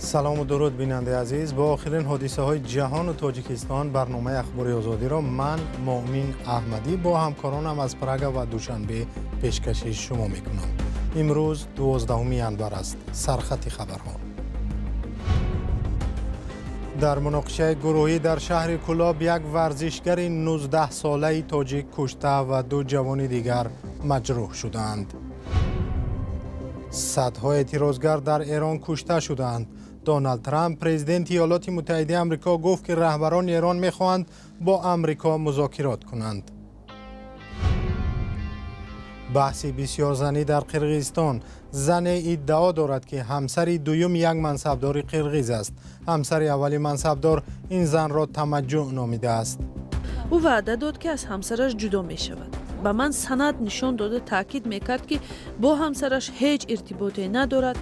سلام و درود بیننده عزیز. با آخرین حادثه های جهان و تاجیکستان برنامه اخباری آزادی را من مؤمن احمدی با همکارانم از پراگ و دوشنبه پیشکش شما میکنم. امروز 12 انبر است. سرخط خبرها. در مناقشه گروهی در شهر کلاب یک ورزشگر 19 ساله تاجیک کشته و 2 جوان دیگر مجروح شدند. صدها اعتراضگر در ایران کشته شدند. دونالد ترامپ پرزیدنت ایالات متحده آمریکا گفت که رهبران ایران می‌خواهند با آمریکا مذاکرات کنند. بحث بسیار زنی در قرقیزستان. زن ادعا دارد که همسر دوم یک منصبدار قرقیز است. همسر اولی منصبدار این زن را تمجع نامیده است. او وعده داد که از همسرش جدا می شود. به من سند نشان داده تاکید میکرد که با همسرش هیچ ارتباطی ندارد.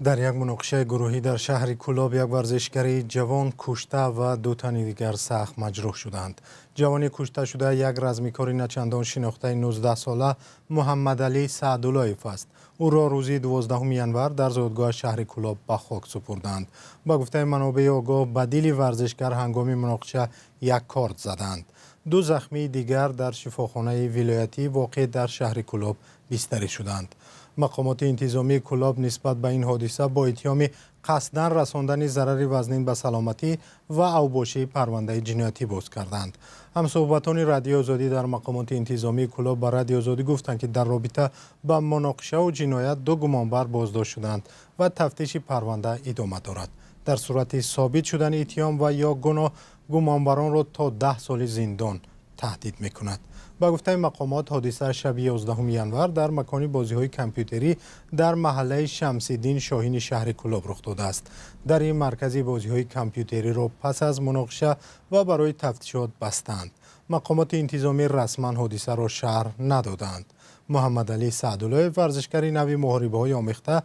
در یک مناقشه گروهی در شهر کلاب یک ورزشگر جوان کشته و 2 تن دیگر سخت مجروح شدند. جوان کشته شده یک رزمیکار نچندان شناخته 19 ساله محمد علی سعداللهیف است. او را روز 12 انبر در زادگاه شهر کلاب به خاک سپردند. با گفته منابع آگاه بدیل ورزشگر هنگام مناقشه یک کارت زدند. 2 زخمی دیگر در شفاخانه ولایتی واقع در شهر کلاب بستری شدند. مقامات انتظامی کلاب نسبت به این حادثه با اتهام قصداً رساندن ضرر وزنین به سلامتی و اوباشی پرونده جنایتی باز کردند. همصحبتان رادیو آزادی در مقامات انتظامی کلاب به رادیو آزادی گفتند که در رابطه با مناقشه و جنایت 2 گمانبر بازداشت شدند و تفتیش پرونده ادامه دارد. در صورت ثابت شدن اتهام و یا گناه گمانبران را تا 10 سال زندان تهدید می‌کند. با گفته مقامات حادثه شب 11 انبر در مکان بازی‌های کامپیوتری در محله شمس‌الدین شاهین شهر کلاب رخ داده است. در این مرکز بازی‌های کامپیوتری را پس از مناقشه و برای تفتیشات بستند. مقامات انتظامی رسما حادثه را شرح ندادند. محمد علی سعداللهیف ورزشگر نوی محاربه‌های آمیخته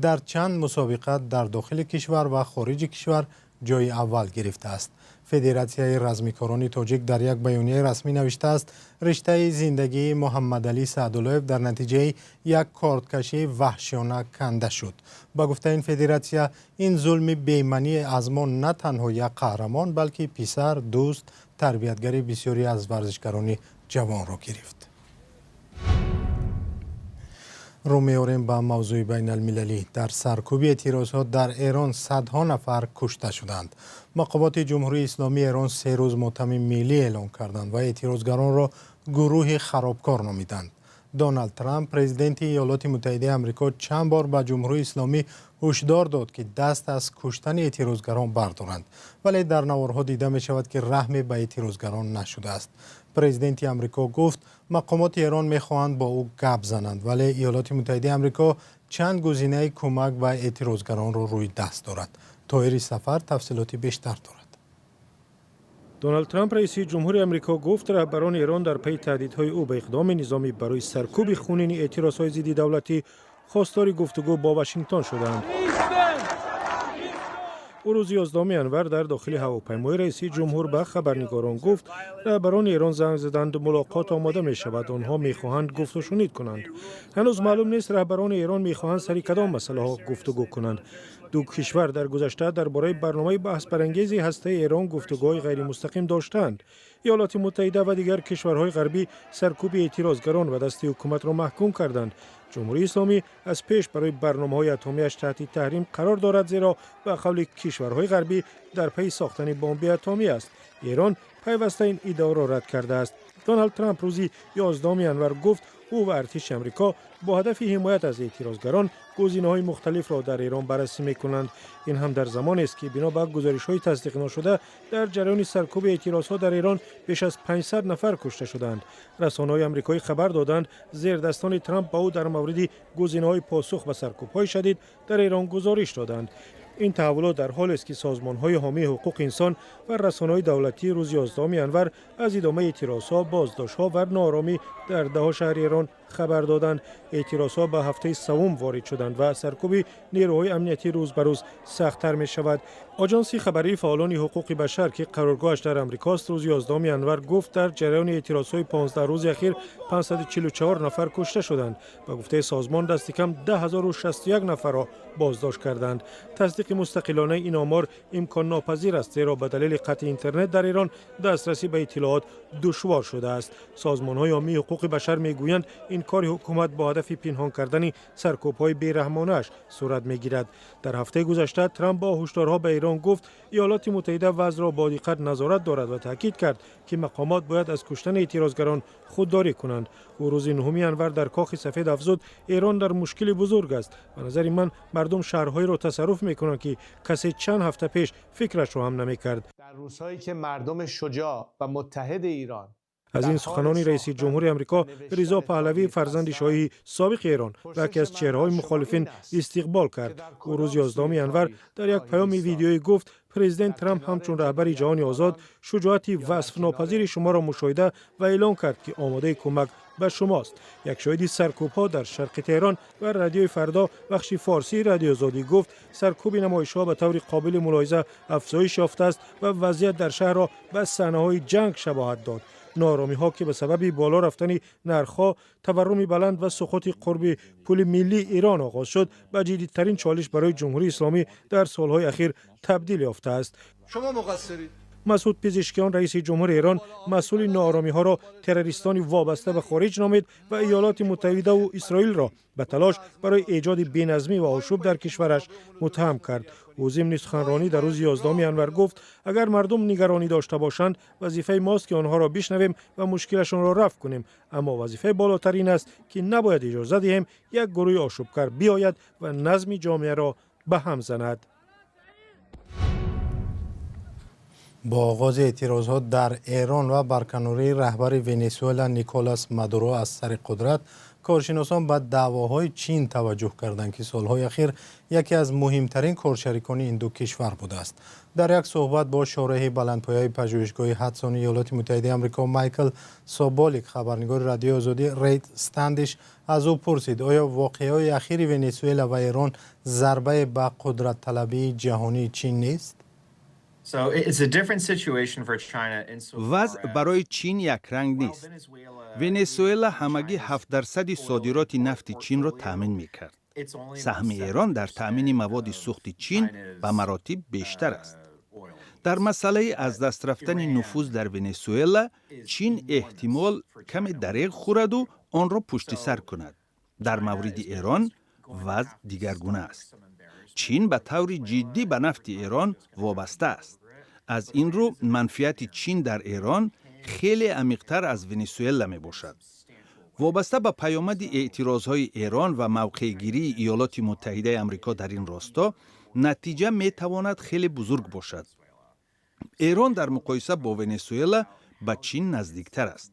در چند مسابقه در داخل کشور و خارج کشور جای اول گرفته است. فدراسیون رزمیکاران تاجیک در یک بیانیه رسمی نوشته است رشته زندگی محمد علی سعداللهیف در نتیجه یک کارتکشی وحشیانه کنده شد. با گفته این فدراسیون این ظلم بی‌معنی از ما نه تنها یک قهرمان بلکه پسر، دوست، تربیتگر بسیاری از ورزشکاران جوان را گرفت. رو می‌آوریم به موضوع بین المللی. در سرکوب اعتراضات در ایران صدها نفر کشته شدند. مقامات جمهوری اسلامی ایران 3 روز ماتم ملی اعلام کردند و اعتراضگران را گروه خرابکار نامیدند. دونالد ترامپ پرزیدنت ایالات متحده آمریکا چند بار به جمهوری اسلامی هشدار داد که دست از کشتن اعتراضگران بردارند، ولی در نوارها دیده می شود که رحمی به اعتراضگران نشده است. پرزیدنت آمریکا گفت مقامات ایران می خواهند با او گپ زنند، ولی ایالات متحده آمریکا چند گزینه کمک به اعتراضگران را روی دست دارد. طاهر سفر تفصیلات بیشتر دارد. دونالد ترامپ رئیس جمهور آمریکا گفت رهبران ایران در پی تهدیدهای او به اقدام نظامی برای سرکوب خونین اعتراضهای ضد دولتی خواستار گفتگو با واشنگتن شدند. او روز 11 انبر در داخل هواپیمای رئیس جمهور به خبرنگاران گفت رهبران ایران زنگ زدند ملاقات آماده می شود، آنها می خواهند گفت و شنید کنند. هنوز معلوم نیست رهبران ایران می خواهند سر کدام مسئله ها گفتگو کنند. 2 کشور در گذشته درباره برنامه بحث برانگیز هسته ایران گفتگوهای غیر مستقیم داشتند. ایالات متحده و دیگر کشورهای غربی سرکوب اعتراضگران و دست حکومت را محکوم کردند. جمهوری اسلامی از پیش برای برنامه‌های اتمی‌اش تحت تحریم قرار دارد، زیرا به قول کشورهای غربی در پی ساختن بمب اتمی است. ایران پیوسته این ادعا را رد کرده است. دونالد ترامپ روز 11 انبر گفت او و ارتش آمریکا با هدف حمایت از اعتراضگران گزینه‌های مختلف را در ایران بررسی می‌کنند. این هم در زمانی است که بنا به گزارش‌های تصدیق نشده در جریان سرکوب اعتراضات در ایران بیش از 500 نفر کشته شدند. رسانه‌های آمریکایی خبر دادند زیر دستان ترامپ با او در مورد گزینه‌های پاسخ به سرکوب‌های شدید در ایران گزارش دادند. این تحولات در حالی است که سازمان‌های حامی حقوق انسان و رسانه‌های دولتی روز 11 انبر از ادامه اعتراضات، بازداشت‌ها و ناآرامی در 10 شهر ایران خبر دادند اعتراضها به هفته سوم وارد شدند و سرکوب نیروهای امنیتی روز به روز سخت‌تر می شود. آژانس خبری فعالان حقوق بشر که قرارگاهش در امریکاست روز 11 انور گفت در جریان اعتراضهای 15 روز اخیر 544 نفر کشته شدند. به گفته سازمان دست کم 10061 نفر را بازداشت کردند. تصدیق مستقلانه این آمار امکان ناپذیر است، زیرا به دلیل قطع اینترنت در ایران دسترسی به اطلاعات دشوار شده است. سازمان‌های عامی حقوق بشر میگویند این کار حکومت با هدف پنهان کردن سرکوب‌های بی‌رحمانه‌اش صورت می‌گیرد. در هفته گذشته ترامپ با هشدارها به ایران گفت ایالات متحده وضع را با دقت نظارت دارد و تاکید کرد که مقامات باید از کشتن اعتراضگران خودداری کنند. او روز 9 انور در کاخ سفید افزود ایران در مشکل بزرگ است. به نظر من مردم شهرهایی را تصرف می‌کنند که کسی چند هفته پیش فکرش را هم نمی‌کرد. در روزهایی که مردم شجاع و متحد ایران از این سخنان رئیس جمهور آمریکا رضا پهلوی فرزند شاهی سابق ایران و یکی از چهره‌های مخالفین استقبال کرد. او روز 11 انور در یک پیام ویدیویی گفت پرزیدنت ترامپ همچون رهبر جهان آزاد شجاعتی وصف ناپذیر شما را مشاهده و اعلام کرد که آماده کمک به شماست. یک شاهد سرکوب‌ها در شرق تهران و رادیوی فردا بخش فارسی رادیو آزادی گفت سرکوب نمایش‌ها به طور قابل ملاحظه افزایش یافته است و وضعیت در شهر را به صحنه‌های جنگ شباهت داد. نارامی‌ها که به سبب بالا رفتن نرخ‌ها، تورم بلند و سقوط قرب پول ملی ایران آغاز شد، به جدیدترین چالش برای جمهوری اسلامی در سال‌های اخیر تبدیل یافته است. شما مقصرید. مسعود پزشکیان رئیس جمهور ایران مسئول ناآرامی‌ها را تروریستانی وابسته به خارج نامید و ایالات متحده و اسرائیل را به تلاش برای ایجاد بی‌نظمی و آشوب در کشورش متهم کرد. او ضمن سخنرانی در روز 11 انور گفت اگر مردم نگرانی داشته باشند وظیفه ماست که آنها را بشنویم و مشکلشان را رفع کنیم، اما وظیفه بالاتر این است که نباید اجازه دهیم یک گروه آشوبگر بیاید و نظم جامعه را به هم زند. با آغاز اعتراضات در ایران و برکناری رهبر ونزوئلا نیکولاس مادورو از سر قدرت، کارشناسان به دعواهای چین توجه کردند که سالهای اخیر یکی از مهمترین کارشریکان این دو کشور بوده است. در یک صحبت با شارح بلندپایه پژوهشگاه هدسون ایالات متحده آمریکا مایکل سابالیک، خبرنگار رادیو آزادی رید استندش از او پرسید آیا واقعه‌های اخیر ونزوئلا و ایران ضربه به قدرت طلبی جهانی چین نیست؟ وضع برای چین یک رنگ نیست. ونزوئلا همگی 7% صادرات نفت چین را تامین می‌کرد. سهم ایران در تامین مواد سوخت چین به مراتب بیشتر است. در مسئله از دست رفتن نفوذ در ونزوئلا، چین احتمال کمی دریغ خورد و آن را پشت سر کند. در مورد ایران وضع دیگرگونه است. چین به طور جدی به نفت ایران وابسته است. از این رو منفعت چین در ایران خیلی عمیق‌تر از ونزوئلا می باشد. وابسته به پیامد اعتراضهای ایران و موقعگیری ایالات متحده آمریکا در این راستا، نتیجه می تواند خیلی بزرگ باشد. ایران در مقایسه با ونزوئلا به چین نزدیکتر است.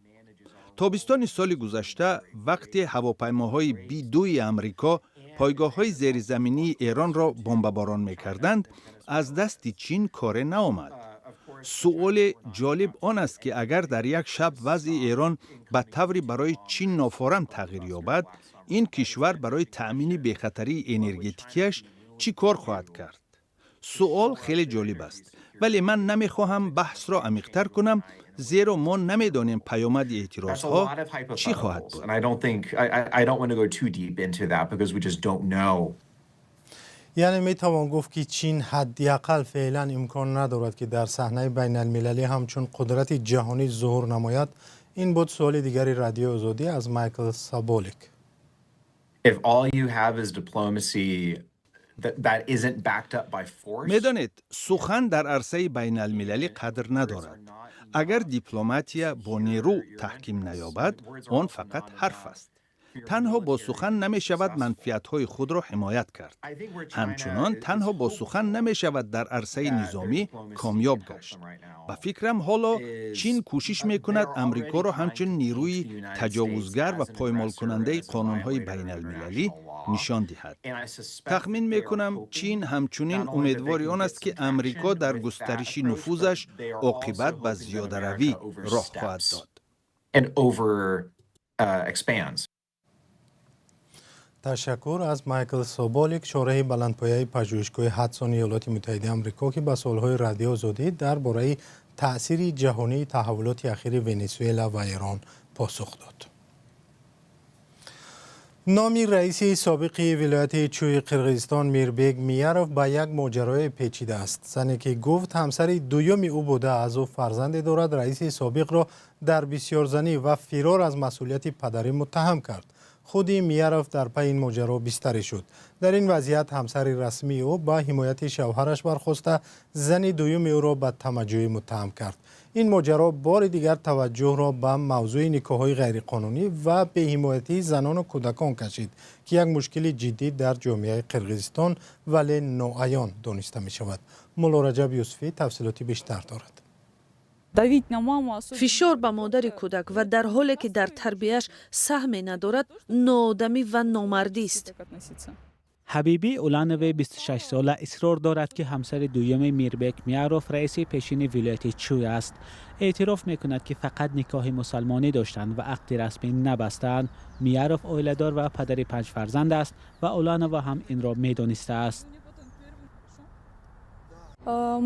تابستان سال گذشته وقتی هواپیماهای B-2 آمریکا پایگاه‌های زیرزمینی ایران را بمباران می‌کردند، از دست چین کار نآمد. سؤال جالب آن است که اگر در یک شب وضع ایران به طوری برای چین نافارم تغییر یابد، این کشور برای تأمین بی‌خطری انرژتیکیش چی کار خواهد کرد؟ سؤال خیلی جالب است، ولی من نمیخواهم بحث را عمیق‌تر کنم، زیرا ما نمیدانیم پیامد اعتراضها چی خواهد بود. یعنی می توان گفت که چین حداقل فعلا امکان ندارد که در صحنه بین المللی همچون قدرت جهانی ظهور نماید. این بود سوال دیگری رادیو آزادی از مایکل سابالیک. میدانید سخن در عرصه بین المللی قدر ندارد. اگر دیپلماتیا با نیرو تحکیم نیابد، آن فقط حرف است. تنها با سخن نمی شود منفعت‌های خود را حمایت کرد. همچنان تنها با سخن نمی شود در عرصه نظامی کامیاب گشت. به فکرم حالا چین کوشش می کند امریکا را همچون نیروی تجاوزگر و پایمال کننده قانون‌های بین المللی نشان دهد. تخمین می کنم چین همچنین امیدوار آن است که امریکا در گسترش نفوذش عاقبت به زیاده روی راه خواهد داد. تشکر از مایکل سوبولیک، شارح بلندپایه پژوهشگاه هاتسون ایالات متحده آمریکا که به سوالهای رادیو آزادی درباره تأثیر جهانی تحولات اخیر ونزوئلا و ایران پاسخ داد. نام رئیس سابق ولایت چوی قرقیزستان میربگ میاروف به یک ماجرای پیچیده است. زنی که گفت همسر دوم او بوده از او فرزند دارد، رئیس سابق را در بسیارزنی و فرار از مسئولیت پدری متهم کرد. خود میاروف در پی این ماجرا بستری شد. در این وضعیت همسر رسمی او با حمایت شوهرش برخواسته زن دوم او را به تمجید متهم کرد. این ماجرا بار دیگر توجه را به موضوع نکاح‌های غیرقانونی و به حمایت زنان و کودکان کشید که یک مشکل جدی در جامعه قرقیزستان ولی ناعیان دانسته می شود. مولا رجب یوسفی تفصیلاتی بیشتر دارد. فشار به مادر کودک و در حالی که در تربیتش سهمی ندارد ناآدمی و نامردی است. حبیبی اولانوی 26 ساله اصرار دارد که همسر دوم میربگ میاروف رئیس پیشین ولایت چوی است. اعتراف میکند که فقط نکاح مسلمانی داشتند و عقد رسمی نبستند. میاروف عائله‌دار و پدر 5 فرزند است و اولانوی هم این را میدانسته است.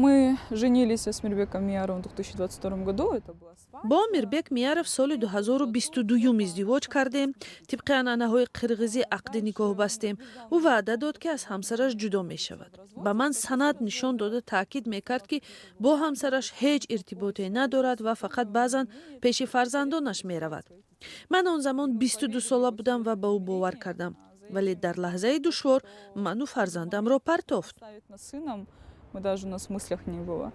Мы женились с Мирбеком Мияровым в 2022 году. Это была свадьба. با میربگ میاروف سال 2022 ازدواج کردیم. طبق عنعنه‌های قرقیزی عقد نکاح بستیم. او وعده داد که از همسرش جدا می شود. به من سند نشان داده تاکید میکرد که با همسرش هیچ ارتباطی ندارد و فقط بعضا پیش فرزندانش می رود. من آن زمان 22 ساله بودم و به او باور کردم. ولی در لحظه دشوار من و فرزندم را پرتافت. Мы даже у нас в мыслях не было.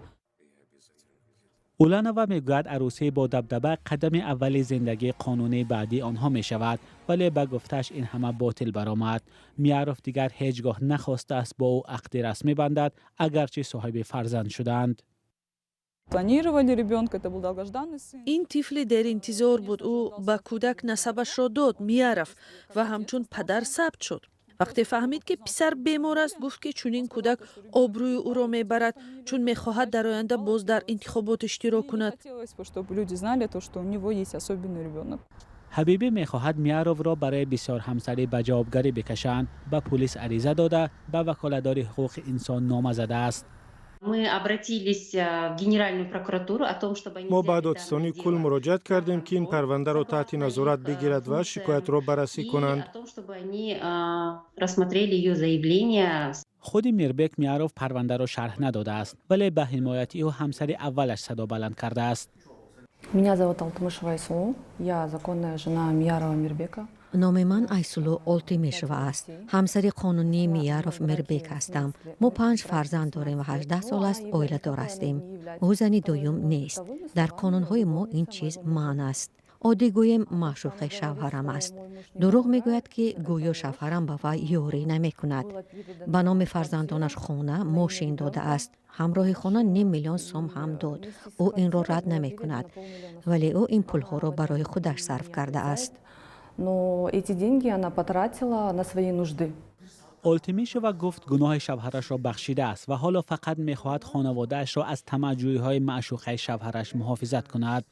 اولانوی میگوید عروسی با دبدبه قدم اول زندگی قانونی بعدی آنها می شود، ولی به گفتش این همه باطل برآمد. میاروف دیگر هیچگاه نخواسته است با او عقد رسمی بندد اگرچه صاحب فرزند شدند. Планировали ребенка, это был долгожданный сын. این طفل در انتظار بود. او به کودک نسبش را داد میاروف و همچون پدر ثبت شد. وقتی فهمید که پسر بیمار است گفت که چون این کودک آبروی او را میبرد، چون میخواهد در آینده باز در انتخابات اشتراک کند. Чтобы люди знали то, что у него есть особенный ребенок. حبیبی میخواهد میاروف را برای بسیار همسری به جوابگری بکشند. به پلیس عریضه داده به وکالتدار حقوق انسان نامه زده است. ما به دادستانی کل مراجعت کردیم که این پرونده را تحت نظارت بگیرد و شکایت را بررسی کنند. خود میربگ میاروف پرونده را شرح نداده است، ولی به حمایت او همسر اولش صدا بلند کرده است. Меня зовут Алтымышева Айсулу. Я законная жена Миярова Мирбека. نام من ایسولو آلتیمیشوا است. همسر قانونی میاروف میربگ هستم. ما 5 فرزند داریم و 18 سال است عائله دار هستیم. او زن دوم نیست. در قانون‌های ما این چیز منع است. عادی گویم معشوق شوهرم است. دروغ میگوید که گویا شوهرم به وی یاری نمی کند. به نام فرزندانش خانه، ماشین داده است. همراه خانه 5 میلیون سوم هم داد. او این را رد نمی کند. ولی او این پولها را برای خودش صرف کرده است. Но эти деньги она потратила на свои нужды. آلتیمیشوا گفت گناه شوهرش را بخشیده است و حالا فقط میخواهد خانواده‌اش را از طمع‌جویی‌های معشوقه شوهرش محافظت کند.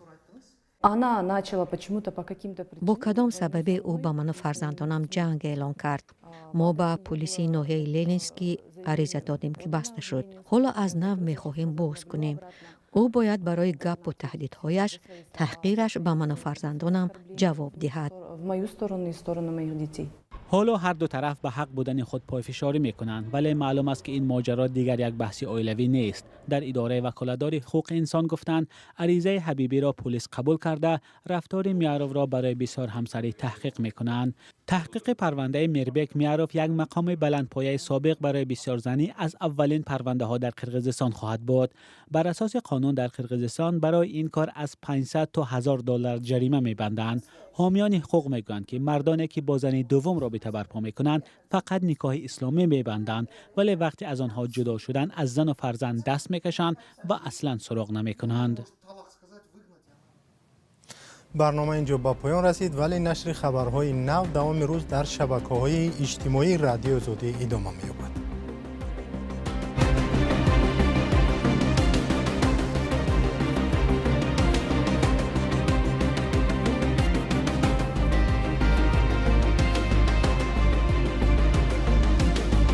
Она начала почему-то по каким-то با причинам. کدام سبب او با من و فرزندانم جنگ اعلان کرد. ما با پلیس ناحیه لنینسکی عریضه دادیم که بسته شد. حالا از نو میخواهیم باز کنیم. او باید برای گپ و تهدیدهایش تحقیرش به من و فرزندانم جواب دهد. В мою сторону и в сторону моих детей. حالا هر دو طرف به حق بودن خود پایفشاری میکنند، ولی معلوم است که این ماجرا دیگر یک بحث عائلوی نیست. در اداره وکالتدار حقوق انسان گفتند عریضه حبیبی را پلیس قبول کرده، رفتار میاروف را برای بسیار همسری تحقیق میکنند. تحقیق پرونده میربگ میاروف یک مقام بلندپایه سابق برای بسیار زنی از اولین پرونده ها در قرقیزستان خواهد بود. بر اساس قانون در قرقیزستان برای این کار از 500 تا $1000 جریمه میبندند. حامیان حقوق میگویند که مردانی که با زن دوم رابطه برپا میکنند فقط نکاح اسلامی میبندند، ولی وقتی از آنها جدا شدن از زن و فرزند دست میکشند و اصلا سراغ نمیکنند. برنامه اینجا با پایان رسید، ولی نشر خبرهای نو دوام روز در شبکه‌های اجتماعی رادیو آزادی ادامه می‌یابد.